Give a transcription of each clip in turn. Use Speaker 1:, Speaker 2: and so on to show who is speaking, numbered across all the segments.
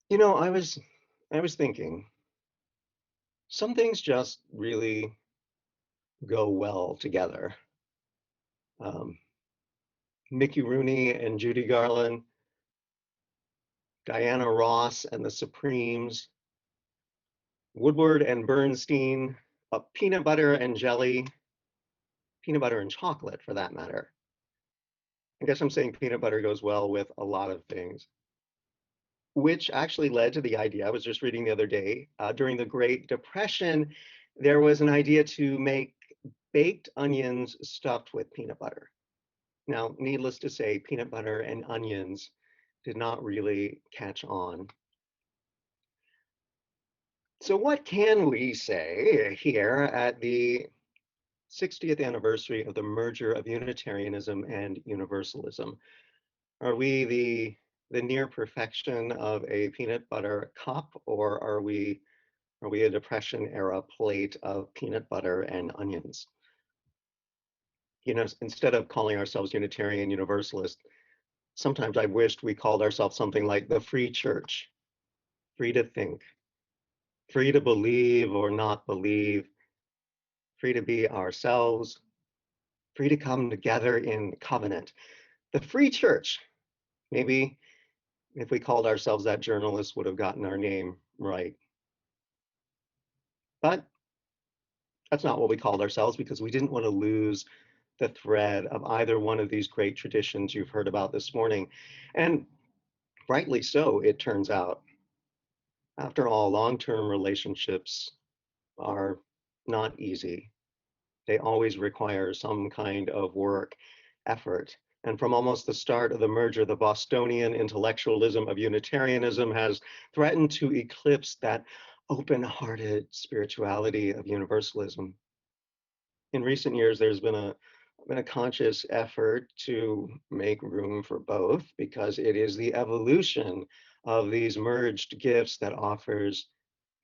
Speaker 1: You know, I was thinking some things just really go well together. Um, Mickey Rooney and Judy Garland, Diana Ross and the Supremes, Woodward and Bernstein, peanut butter and jelly, peanut butter and chocolate for that matter. I guess I'm saying peanut butter goes well with a lot of things, which actually led to the idea I was just reading the other day. During the Great Depression, there was an idea to make baked onions stuffed with peanut butter. Now, needless to say, peanut butter and onions did not really catch on. So, what can we say here at the 60th anniversary of the merger of Unitarianism and Universalism? Are we the near perfection of a peanut butter cup, or are we a Depression era plate of peanut butter and onions? You know, instead of calling ourselves Unitarian Universalist, sometimes I wished we called ourselves something like the Free Church, free to think, free to believe or not believe, free to be ourselves, free to come together in covenant. The Free Church. Maybe if we called ourselves that, journalists would have gotten our name right. But that's not what we called ourselves because we didn't want to lose the thread of either one of these great traditions you've heard about this morning. And rightly so, it turns out. After all, long-term relationships are not easy. They always require some kind of work, effort. And from almost the start of the merger, the Bostonian intellectualism of Unitarianism has threatened to eclipse that open-hearted spirituality of Universalism. In recent years, there's been a conscious effort to make room for both because it is the evolution of these merged gifts that offers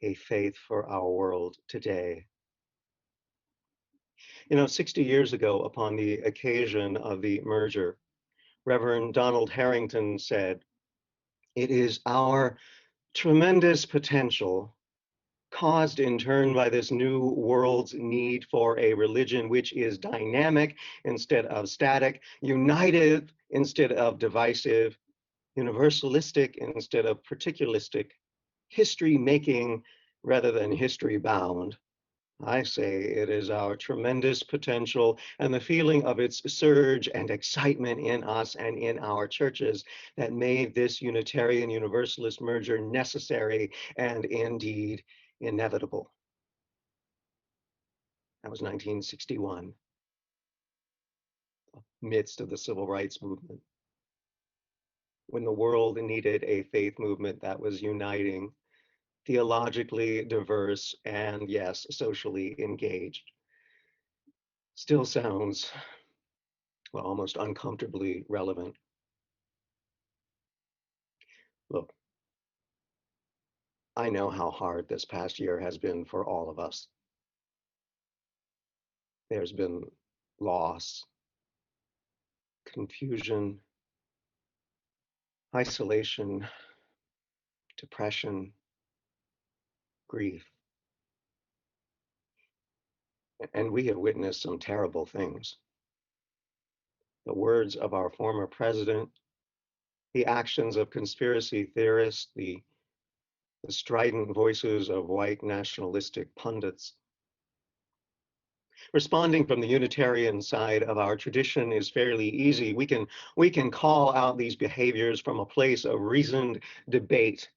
Speaker 1: a faith for our world today. You know, 60 years ago, upon the occasion of the merger, Reverend Donald Harrington said, "It is our tremendous potential, caused in turn by this new world's need for a religion which is dynamic instead of static, united instead of divisive, universalistic instead of particularistic, history making rather than history bound. I say it is our tremendous potential and the feeling of its surge and excitement in us and in our churches that made this Unitarian Universalist merger necessary and indeed inevitable." That was 1961, midst of the civil rights movement, when the world needed a faith movement that was uniting, theologically diverse, and yes, socially engaged. Still sounds, well, almost uncomfortably relevant. Look, I know how hard this past year has been for all of us. There's been loss, confusion, isolation, depression, grief, and we have witnessed some terrible things. The words of our former president, the actions of conspiracy theorists, the strident voices of white nationalistic pundits. Responding from the Unitarian side of our tradition is fairly easy. We can call out these behaviors from a place of reasoned debate.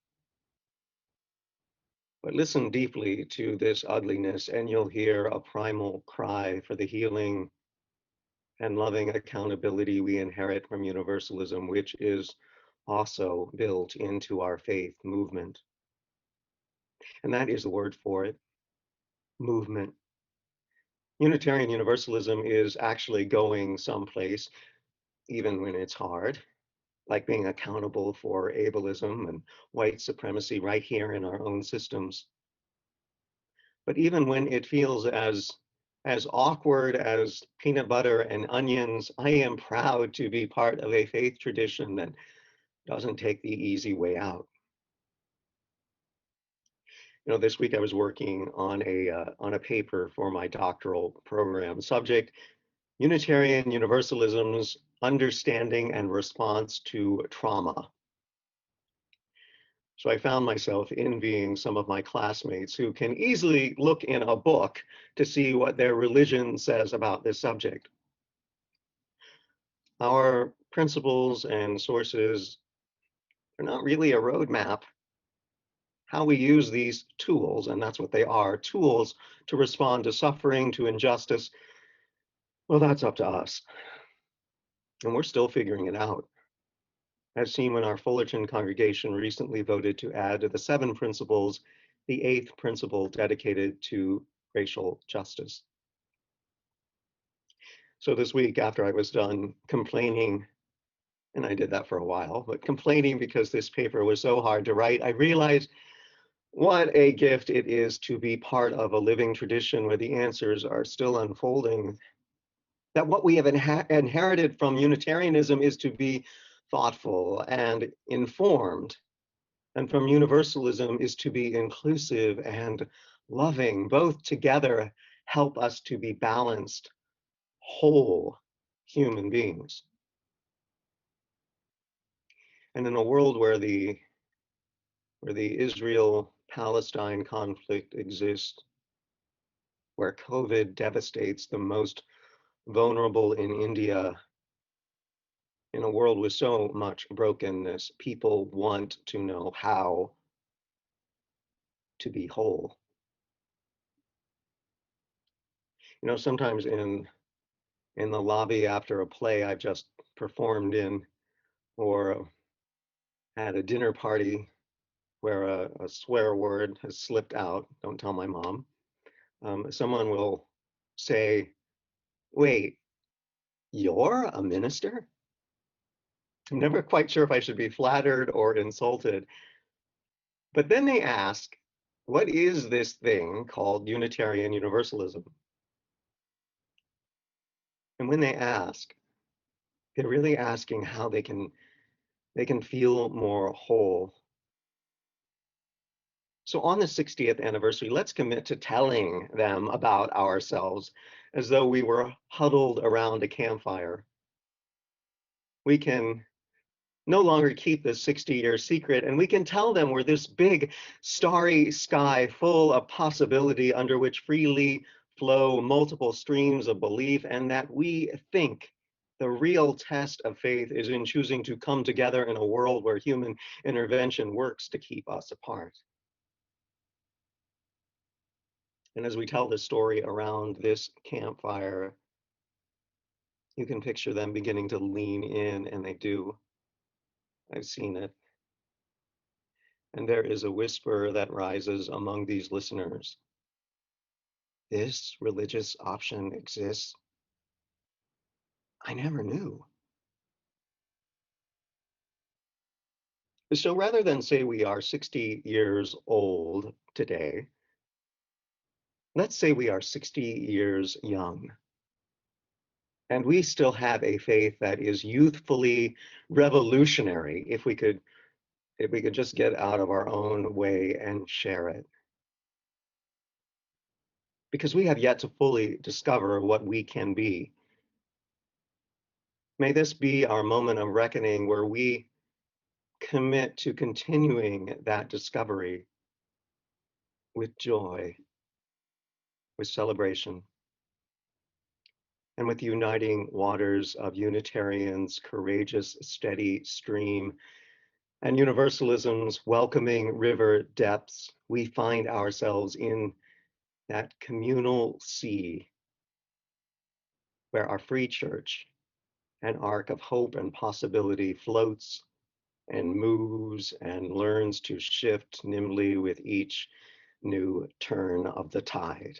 Speaker 1: But listen deeply to this ugliness, and you'll hear a primal cry for the healing and loving accountability we inherit from Universalism, which is also built into our faith movement. And that is the word for it, movement. Unitarian Universalism is actually going someplace, even when it's hard, like being accountable for ableism and white supremacy right here in our own systems. But even when it feels as awkward as peanut butter and onions, I am proud to be part of a faith tradition that doesn't take the easy way out. This week I was working on a paper for my doctoral program. Subject: Unitarian Universalism's Understanding and Response to Trauma. So I found myself envying some of my classmates who can easily look in a book to see what their religion says about this subject. Our principles and sources are not really a roadmap. How we use these tools, and that's what they are, tools to respond to suffering, to injustice, well, that's up to us. And we're still figuring it out. As seen when our Fullerton congregation recently voted to add to the 7 principles the 8th principle dedicated to racial justice. So this week, after I was done complaining, and I did that for a while, but complaining because this paper was so hard to write, I realized what a gift it is to be part of a living tradition where the answers are still unfolding. That what we have inherited from Unitarianism is to be thoughtful and informed, and from Universalism is to be inclusive and loving. Both together help us to be balanced, whole human beings. And in a world where the Israel-Palestine conflict exists, where COVID devastates the most vulnerable in India, in a world with so much brokenness, people want to know how to be whole. Sometimes in the lobby after a play I've just performed in, or at a dinner party where a swear word has slipped out, don't tell my mom, someone will say, "Wait, you're a minister?" I'm never quite sure if I should be flattered or insulted. But then they ask, what is this thing called Unitarian Universalism? And when they ask, they're really asking how they can feel more whole. So on the 60th anniversary, let's commit to telling them about ourselves as though we were huddled around a campfire. We can no longer keep this 60-year secret, and we can tell them we're this big starry sky full of possibility under which freely flow multiple streams of belief, and that we think the real test of faith is in choosing to come together in a world where human intervention works to keep us apart. And as we tell this story around this campfire, you can picture them beginning to lean in, and they do. I've seen it. And there is a whisper that rises among these listeners. This religious option exists? I never knew. So rather than say we are 60 years old today, let's say we are 60 years young. And we still have a faith that is youthfully revolutionary if we could just get out of our own way and share it. Because we have yet to fully discover what we can be. May this be our moment of reckoning where we commit to continuing that discovery with joy, with celebration, and with the uniting waters of Unitarians' courageous, steady stream and Universalism's welcoming river depths. We find ourselves in that communal sea where our free church, an ark of hope and possibility, floats and moves and learns to shift nimbly with each new turn of the tide.